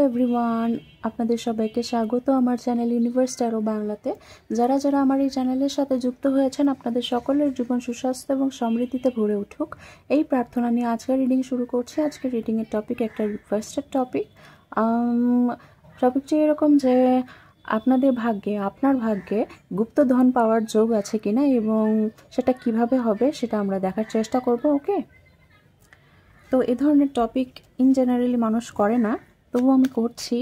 Everyone, আপনাদের সবাইকে স্বাগত আমার চ্যানেল ইউনিভার্স ট্যারো বাংলাতে। যারা যারা আমার এই চ্যানেলের সাথে যুক্ত হয়েছেন, আপনাদের সকলের জীবন সুস্বাস্থ্য এবং সমৃদ্ধিতে ভরে উঠুক এই প্রার্থনা নিয়ে আজকের রিডিং শুরু করছি। আজকের রিডিংয়ের টপিক একটা রিকোয়েস্টেড টপিক। টপিকটি এরকম যে আপনাদের ভাগ্যে, আপনার ভাগ্যে গুপ্তধন পাওয়ার যোগ আছে কিনা এবং সেটা কিভাবে হবে সেটা আমরা দেখার চেষ্টা করব। ওকে, তো এই ধরনের টপিক ইন জেনারেলি মানুষ করে না, তবু আমি করছি।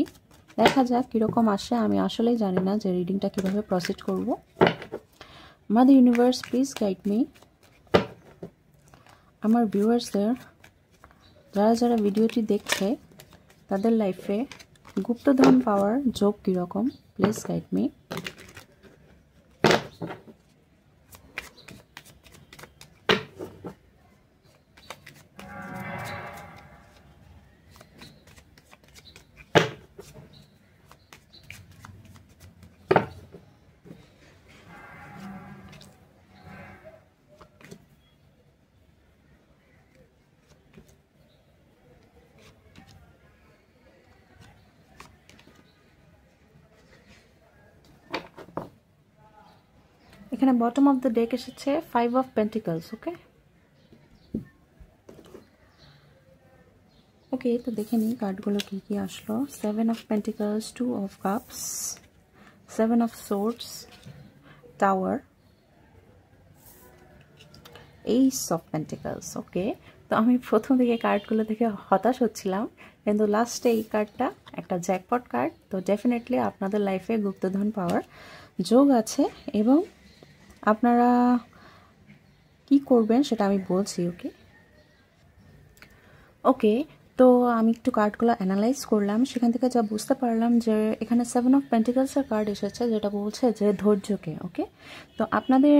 দেখা যাক কীরকম আসে। আমি আসলেই জানি না যে রিডিংটা কীভাবে প্রসিড করব। Mother universe, please guide me. আমার ভিউয়ার্সদের, যারা যারা ভিডিওটি দেখছে, তাদের লাইফে গুপ্তধন পাওয়ার যোগ কীরকম, প্লিজ গাইড মি। এখানে বটম অফ দ্য ডেক এসেছে 5 অফ পেন্টিকলস। ওকে, তো দেখে নিই কার্ডগুলো কি কি আসলো। 7 of pentacles, 2 of cups, 7 of swords, tower, ace of pentacles. Okay, তো আমি প্রথম দিকে কার্ডগুলো দেখে হতাশ হচ্ছিলাম, কিন্তু লাস্টে এই কার্ডটা একটা জ্যাকপট কার্ড। তো ডেফিনেটলি আপনাদের লাইফে গুপ্তধন পাওয়ার যোগ আছে এবং আপনারা কি করবেন সেটা আমি বলছি। ওকে, তো আমি একটু কার্ডগুলো অ্যানালাইজ করলাম, সেখান থেকে যা বুঝতে পারলাম যে এখানে 7 অফ পেন্টিকলসের কার্ড এসেছে, যেটা বলছে যে ধৈর্যকে। ওকে, তো আপনাদের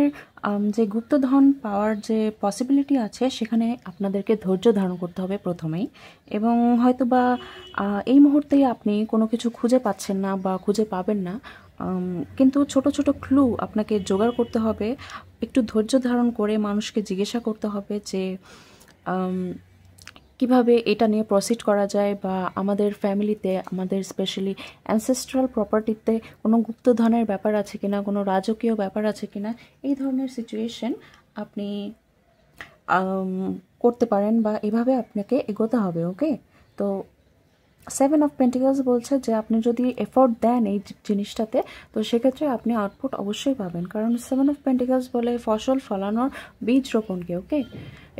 যে গুপ্তধন পাওয়ার যে পসিবিলিটি আছে, সেখানে আপনাদেরকে ধৈর্য ধারণ করতে হবে প্রথমেই। এবং হয়তো বা এই মুহূর্তেই আপনি কোনো কিছু খুঁজে পাচ্ছেন না বা খুঁজে পাবেন না, কিন্তু ছোট ছোট ক্লু আপনাকে জোগাড় করতে হবে। একটু ধৈর্য ধারণ করে মানুষকে জিজ্ঞাসা করতে হবে যে কিভাবে এটা নিয়ে প্রসিড করা যায়, বা আমাদের ফ্যামিলিতে, আমাদের স্পেশালি অ্যানসেস্ট্রাল প্রপার্টিতে কোনো গুপ্তধনের ব্যাপার আছে কিনা, কোনো রাজকীয় ব্যাপার আছে কিনা, এই ধরনের সিচুয়েশন আপনি করতে পারেন বা এভাবে আপনাকে এগোতে হবে। ওকে, তো 7 অফ পেন্টিকলস বলছে যে আপনি যদি এফোর্ট দেন এই জিনিসটাতে, তো সেক্ষেত্রে আপনি আউটপুট অবশ্যই পাবেন, কারণ 7 অফ পেন্টিকলস বলে ফসল ফলানোর বীজ রোপণকে। ওকে,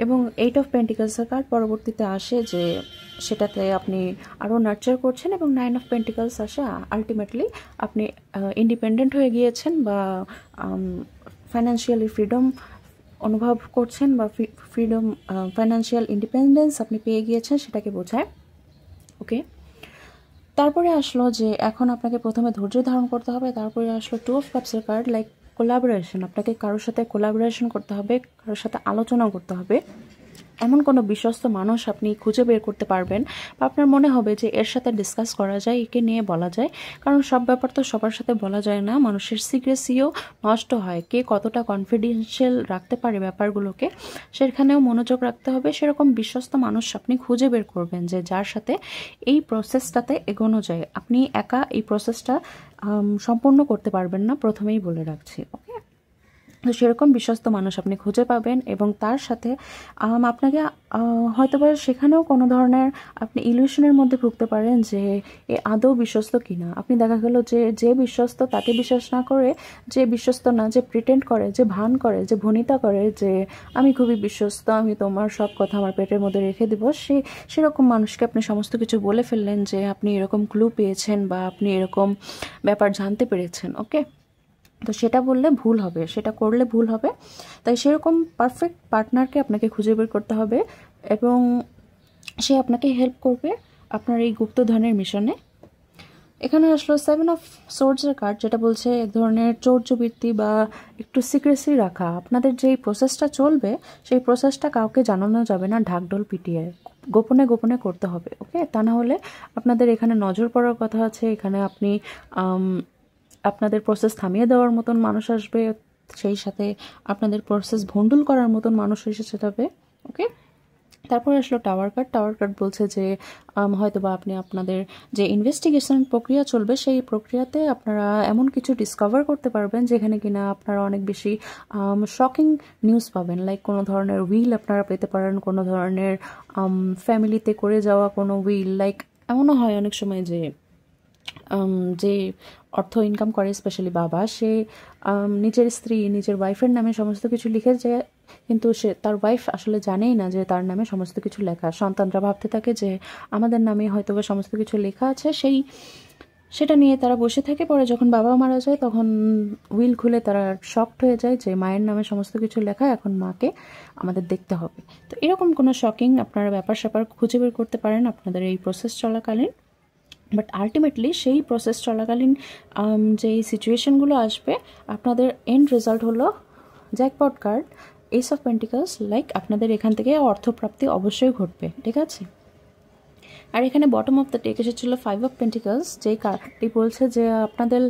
এবং 8 অফ পেন্টিকলসের কার্ড পরবর্তীতে আসে যে সেটাতে আপনি আরও নার্চার করছেন, এবং 9 অফ পেন্টিকলস আসে আলটিমেটলি আপনি ইন্ডিপেন্ডেন্ট হয়ে গিয়েছেন বা ফাইন্যান্সিয়ালি ফ্রিডম অনুভব করছেন, বা ফ্রিডম, ফাইন্যান্সিয়াল ইন্ডিপেন্ডেন্স আপনি পেয়ে গিয়েছেন, সেটাকে বোঝায়। ওকে, তারপরে আসলো যে এখন আপনাকে প্রথমে ধৈর্য ধারণ করতে হবে। তারপরে আসলো 2 অফ কাপসের কার্ড, লাইক কোলাবোরেশন। আপনাকে কারোর সাথে কোলাবোরেশন করতে হবে, কারোর সাথে আলোচনা করতে হবে। এমন কোনো বিশ্বস্ত মানুষ আপনি খুঁজে বের করতে পারবেন, বা আপনার মনে হবে যে এর সাথে ডিসকাস করা যায়, একে নিয়ে বলা যায়। কারণ সব ব্যাপার তো সবার সাথে বলা যায় না, মানুষের সিক্রেসিও নষ্ট হয়। কে কতটা কনফিডেন্সিয়াল রাখতে পারে ব্যাপারগুলোকে, সেখানেও মনোযোগ রাখতে হবে। সেরকম বিশ্বস্ত মানুষ আপনি খুঁজে বের করবেন যে যার সাথে এই প্রসেসটাতে এগোনো যায়। আপনি একা এই প্রসেসটা সম্পূর্ণ করতে পারবেন না, প্রথমেই বলে রাখছি। ওকে, তো সেরকম বিশ্বস্ত মানুষ আপনি খুঁজে পাবেন, এবং তার সাথে আপনাকে হয়তোবা সেখানেও কোনো ধরনের আপনি ইলিউশনের মধ্যে ভুগতে পারেন যে এ আদৌ বিশ্বস্ত কিনা। আপনি দেখা গেল যে বিশ্বস্ত তাকে বিশ্বাস না করে, যে বিশ্বস্ত না, যে প্রিটেন্ড করে, যে ভান করে, যে ভনিতা করে যে আমি খুবই বিশ্বস্ত, আমি তোমার সব কথা আমার পেটের মধ্যে রেখে দেবো, সেরকম মানুষকে আপনি সমস্ত কিছু বলে ফেললেন যে আপনি এরকম ক্লু পেয়েছেন বা আপনি এরকম ব্যাপার জানতে পেরেছেন। ওকে, তো সেটা বললে ভুল হবে, সেটা করলে ভুল হবে। তাই সেরকম পারফেক্ট পার্টনারকে আপনাকে খুঁজে বের করতে হবে, এবং সে আপনাকে হেল্প করবে আপনার এই গুপ্তধনের মিশনে। এখানে আসলো 7 অফ সোর্ডসের কার্ড, যেটা বলছে এক ধরনের চৌর্যবৃত্তি বা একটু সিক্রেসি রাখা। আপনাদের যেই প্রসেসটা চলবে, সেই প্রসেসটা কাউকে জানানো যাবে না, ঢাকঢোল পিটিয়ে গোপনে গোপনে করতে হবে। ওকে, তা না হলে আপনাদের এখানে নজর পড়ার কথা আছে। এখানে আপনি আপনাদের প্রসেস থামিয়ে দেওয়ার মতন মানুষ আসবে, সেই সাথে আপনাদের প্রসেস ভণ্ডুল করার মতন মানুষ এসে যাবে। ওকে, তারপর আসলো টাওয়ার কার্ড। টাওয়ার কার্ড বলছে যে হয়তোবা আপনি আপনাদের যে ইনভেস্টিগেশন প্রক্রিয়া চলবে সেই প্রক্রিয়াতে আপনারা এমন কিছু ডিসকভার করতে পারবেন যেখানে কিনা আপনারা অনেক বেশি শকিং নিউজ পাবেন। লাইক কোনো ধরনের উইল আপনারা পেতে পারেন, কোনো ধরনের ফ্যামিলিতে করে যাওয়া কোনো উইল। লাইক এমনও হয় অনেক সময় যে যে অর্থ ইনকাম করে স্পেশালি বাবা, সে নিজের স্ত্রী নিজের ওয়াইফের নামে সমস্ত কিছু লিখে যায়, কিন্তু সে তার ওয়াইফ আসলে জানেই না যে তার নামে সমস্ত কিছু লেখা। সন্তানরা ভাবতে থাকে যে আমাদের নামে হয়তো বা সমস্ত কিছু লেখা আছে, সেটা নিয়ে তারা বসে থাকে। পরে যখন বাবা মারা যায় তখন উইল খুলে তারা শকড হয়ে যায় যে মায়ের নামে সমস্ত কিছু লেখা, এখন মাকে আমাদের দেখতে হবে। তো এরকম কোনো শকিং আপনারা ব্যাপার স্যাপার খুঁজে বের করতে পারেন আপনাদের এই প্রসেস চলাকালীন। বাট আলটিমেটলি সেই প্রসেস চলাকালীন যেই সিচুয়েশনগুলো আসবে, আপনাদের এন্ড রেজাল্ট হলো jackpot card, S of pentacles. Like আপনাদের এখান থেকে অর্থপ্রাপ্তি অবশ্যই ঘটবে, ঠিক আছে। আর এখানে বটম অফ দ্য টেক এসেছিল 5 অফ পেন্টিকলস, যেই কার্ডটি বলছে যে আপনাদের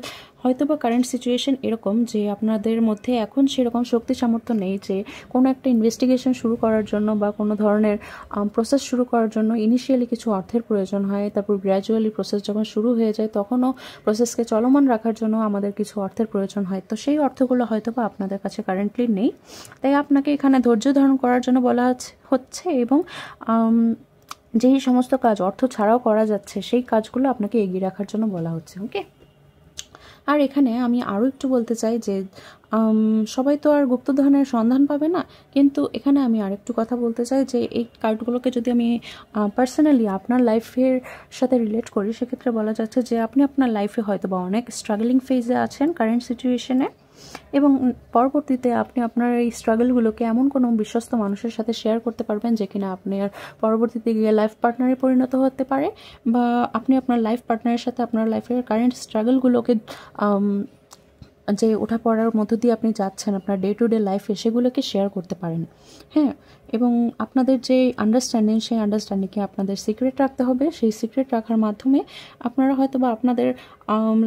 হয়তো বা কারেন্ট সিচুয়েশন এরকম যে আপনাদের মধ্যে এখন সেরকম শক্তি সামর্থ্য নেই যে কোনো একটা ইনভেস্টিগেশন শুরু করার জন্য বা কোনো ধরনের প্রসেস শুরু করার জন্য ইনিশিয়ালি কিছু অর্থের প্রয়োজন হয়। তারপর গ্র্যাজুয়ালি প্রসেস যখন শুরু হয়ে যায় তখনও প্রসেসকে চলমান রাখার জন্য আমাদের কিছু অর্থের প্রয়োজন হয়। তো সেই অর্থগুলো হয়তো বা আপনাদের কাছে কারেন্টলি নেই, তাই আপনাকে এখানে ধৈর্য ধারণ করার জন্য বলা হচ্ছে এবং যেই সমস্ত কাজ অর্থ ছাড়াও করা যাচ্ছে সেই কাজগুলো আপনাকে এগিয়ে রাখার জন্য বলা হচ্ছে। ওকে, আর এখানে আমি আরও একটু বলতে চাই যে সবাই তো আর গুপ্তধনের সন্ধান পাবে না, কিন্তু এখানে আমি আরেকটু কথা বলতে চাই যে এই কার্ডগুলোকে যদি আমি পার্সোনালি আপনার লাইফের সাথে রিলেট করি, সেক্ষেত্রে বলা যাচ্ছে যে আপনি আপনার লাইফে হয়তো বা অনেক স্ট্রাগলিং ফেজে আছেন কারেন্ট সিচুয়েশনে, এবং পরবর্তীতে আপনি আপনার এই স্ট্রাগলগুলোকে এমন কোনো বিশ্বস্ত মানুষের সাথে শেয়ার করতে পারবেন যে কিনা আপনার পরবর্তীতে গিয়ে লাইফ পার্টনারে পরিণত হতে পারে, বা আপনি আপনার লাইফ পার্টনারের সাথে আপনার লাইফের কারেন্ট স্ট্রাগলগুলোকে যে ওঠা পড়ার মধ্য দিয়ে আপনি যাচ্ছেন আপনার ডে টু ডে লাইফে, সেগুলোকে শেয়ার করতে পারেন। হ্যাঁ, এবং আপনাদের যে আন্ডারস্ট্যান্ডিং, সেই আন্ডারস্ট্যান্ডিংকে আপনাদের সিক্রেট রাখতে হবে। সেই সিক্রেট রাখার মাধ্যমে আপনারা হয়তো বা আপনাদের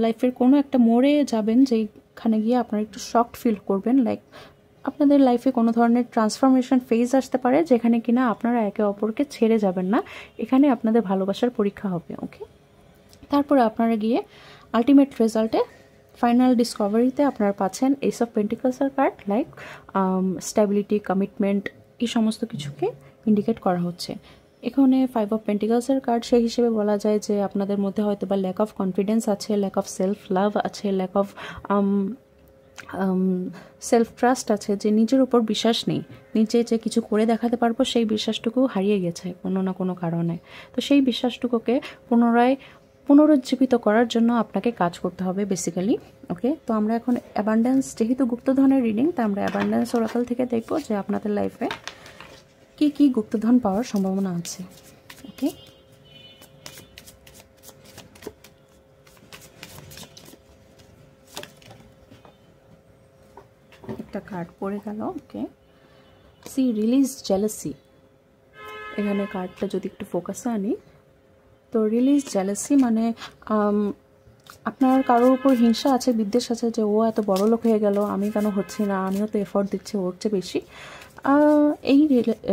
লাইফের কোনো একটা মোড়ে যাবেন যেখানে গিয়ে আপনারা একটু শকড ফিল করবেন। লাইক আপনাদের লাইফে কোনো ধরনের ট্রান্সফরমেশন ফেজ আসতে পারে যেখানে কিনা আপনারা একে অপরকে ছেড়ে যাবেন না, এখানে আপনাদের ভালোবাসার পরীক্ষা হবে। ওকে, তারপরে আপনারা গিয়ে আলটিমেট রেজাল্টে ফাইনাল ডিসকভারিতে আপনারা পাচ্ছেন এস অফ পেন্টিকলসের কার্ড। লাইক স্ট্যাবিলিটি, কমিটমেন্ট, এই সমস্ত কিছুকে ইন্ডিকেট করা হচ্ছে। এখানে 5 অফ পেন্টিকলসের কার্ড, সেই হিসেবে বলা যায় যে আপনাদের মধ্যে হয়তো বা ল্যাক অফ কনফিডেন্স আছে, ল্যাক অফ সেলফ লাভ আছে, ল্যাক অফ সেলফ ট্রাস্ট আছে, যে নিজের উপর বিশ্বাস নেই, নিজে যে কিছু করে দেখাতে পারবো সেই বিশ্বাসটুকু হারিয়ে গেছে কোনো না কোনো কারণে। তো সেই বিশ্বাসটুকুকে পুনরুজ্জীবিত করার জন্য আপনাকে কাজ করতে হবে বেসিক্যালি। ওকে, তো আমরা এখন অ্যাবান্ডেন্স, যেহেতু গুপ্তধনের রিডিং, তাই আমরা অ্যাবান্ডেন্স ওরাকল থেকে দেখব যে আপনাদের লাইফে কি কি গুপ্তধন পাওয়ার সম্ভাবনা আছে। ওকে, একটা কার্ড পড়ে গেল। ওকে, সি রিলিজ জেলাসি। এখানে কার্ডটা যদি একটু ফোকাসে আনি, তো রিলিজ জেলাসি মানে আপনার কারোর উপর হিংসা আছে, বিদ্বেষ আছে যে ও এত বড় লোক হয়ে গেল, আমি কেন হচ্ছি না, আমিও তো এফোর্ট দিচ্ছি, ওর চেয়ে বেশি।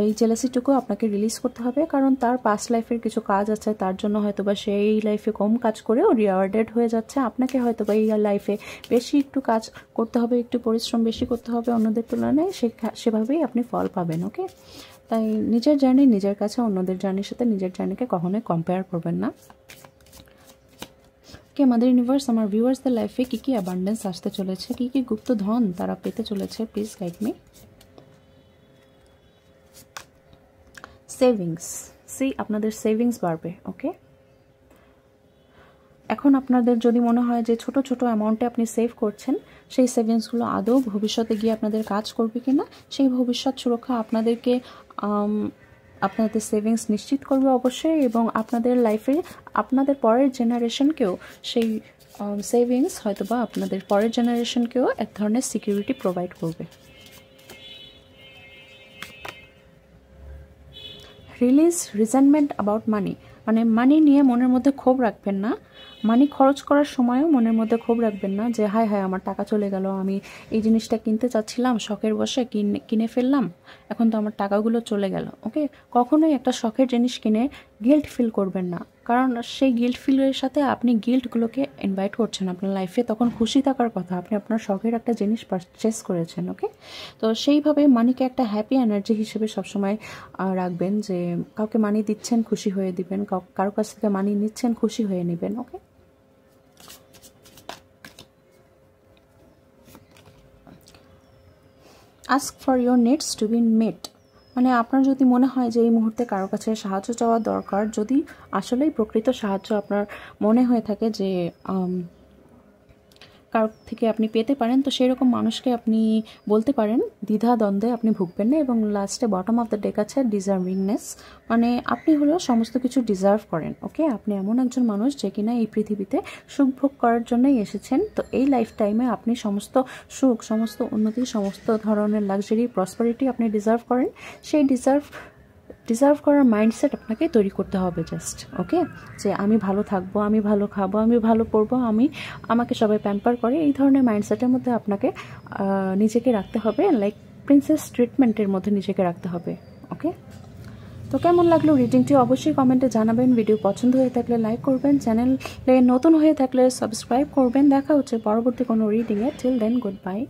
এই জেলাসিটুকু আপনাকে রিলিজ করতে হবে, কারণ তার পাস্ট লাইফের কিছু কাজ আছে, তার জন্য হয়তো বা সেই লাইফে কম কাজ করেও রিওয়ার্ডেড হয়ে যাচ্ছে। আপনাকে হয়তো বা এই লাইফে বেশি একটু কাজ করতে হবে, একটু পরিশ্রম বেশি করতে হবে অন্যদের তুলনায়, সেভাবেই আপনি ফল পাবেন। ওকে, তাই নিজের জার্নি নিজের কাছে, অন্যদের জার্নির সাথে নিজের জার্নিকে কখনোই কম্পেয়ার করবেন না। কি আমাদের ইউনিভার্স আমার ভিউয়ার্সদের লাইফে কী কী অ্যাবান্ডেন্স আসতে চলেছে, কী কী গুপ্ত ধন তারা পেতে চলেছে, প্লিজ গাইড মি। সেভিংস, আপনাদের সেভিংস বাড়বে। ওকে, এখন আপনাদের যদি মনে হয় যে ছোট ছোট অ্যামাউন্টে আপনি সেভ করছেন, সেই সেভিংসগুলো আদৌ ভবিষ্যতে গিয়ে আপনাদের কাজ করবে কিনা, সেই ভবিষ্যৎ সুরক্ষা আপনাদেরকে আপনাদের সেভিংস নিশ্চিত করবে অবশ্যই, এবং আপনাদের লাইফে আপনাদের পরের জেনারেশনকেও সেই সেভিংস হয়তো বা আপনাদের পরের জেনারেশনকেও এক ধরনের সিকিউরিটি প্রোভাইড করবে। রিলিজ রিজেন্টমেন্ট অ্যাবাউট মানি। মানে মানি নিয়ে মনের মধ্যে ক্ষোভ রাখবেন না, মানি খরচ করার সময়ও মনের মধ্যে ক্ষোভ রাখবেন না যে হায় হায় আমার টাকা চলে গেল, আমি এই জিনিসটা কিনতে চাচ্ছিলাম, শখের বসে কিনে ফেললাম, এখন তো আমার টাকাগুলো চলে গেল। ওকে, কখনোই একটা শখের জিনিস কিনে গিল্ট ফিল করবেন না, কারণ সেই গিল্ট ফিলের সাথে আপনি গিল্টগুলোকে ইনভাইট করছেন আপনার লাইফে। তখন খুশি থাকার কথা, আপনি আপনার শখের একটা জিনিস পারচেস করেছেন। ওকে, তো সেইভাবে মানিকে একটা হ্যাপি এনার্জি হিসেবে সবসময় রাখবেন, যে কাউকে মানি দিচ্ছেন খুশি হয়ে দিবেন, কারো কাছ থেকে মানি নিচ্ছেন খুশি হয়ে নেবেন। Okay, ask for your needs to be met. মানে আপনার যদি মনে হয় যে এই মুহূর্তে কারো কাছে সাহায্য চাওয়া দরকার, যদি আসলেই প্রকৃত সাহায্য আপনার মনে হয়ে থাকে যে কারো থেকে আপনি পেতে পারেন, তো সেই রকম মানুষকে আপনি বলতে পারেন, দ্বিধা দ্বন্দ্বে আপনি ভুগবেন না। এবং লাস্টে বটম অফ দ্য ডেক আছে ডিজার্ভিংনেস, মানে আপনি হলেও সমস্ত কিছু ডিজার্ভ করেন। ওকে, আপনি এমন একজন মানুষ যে কিনা এই পৃথিবীতে সুখ ভোগ করার জন্যই এসেছেন। তো এই লাইফ টাইমে আপনি সমস্ত সুখ, সমস্ত উন্নতি, সমস্ত ধরনের লাক্সারি, প্রসপারিটি আপনি ডিজার্ভ করেন। সেই ডিজার্ভ করার মাইন্ডসেট আপনাকে তৈরি করতে হবে জাস্ট। ওকে, যে আমি ভালো থাকবো, আমি ভালো খাবো, আমি ভালো পড়বো, আমাকে সবাই প্যাম্পার করে, এই ধরনের মাইন্ডসেটের মধ্যে আপনাকে নিজেকে রাখতে হবে, লাইক প্রিন্সেস ট্রিটমেন্টের মধ্যে নিজেকে রাখতে হবে। ওকে, তো কেমন লাগলো রিডিংটি অবশ্যই কমেন্টে জানাবেন। ভিডিও পছন্দ হয়ে থাকলে লাইক করবেন, চ্যানেলে নতুন হয়ে থাকলে সাবস্ক্রাইব করবেন। দেখা হচ্ছে পরবর্তী কোনো রিডিংয়ে। Till then, good bye.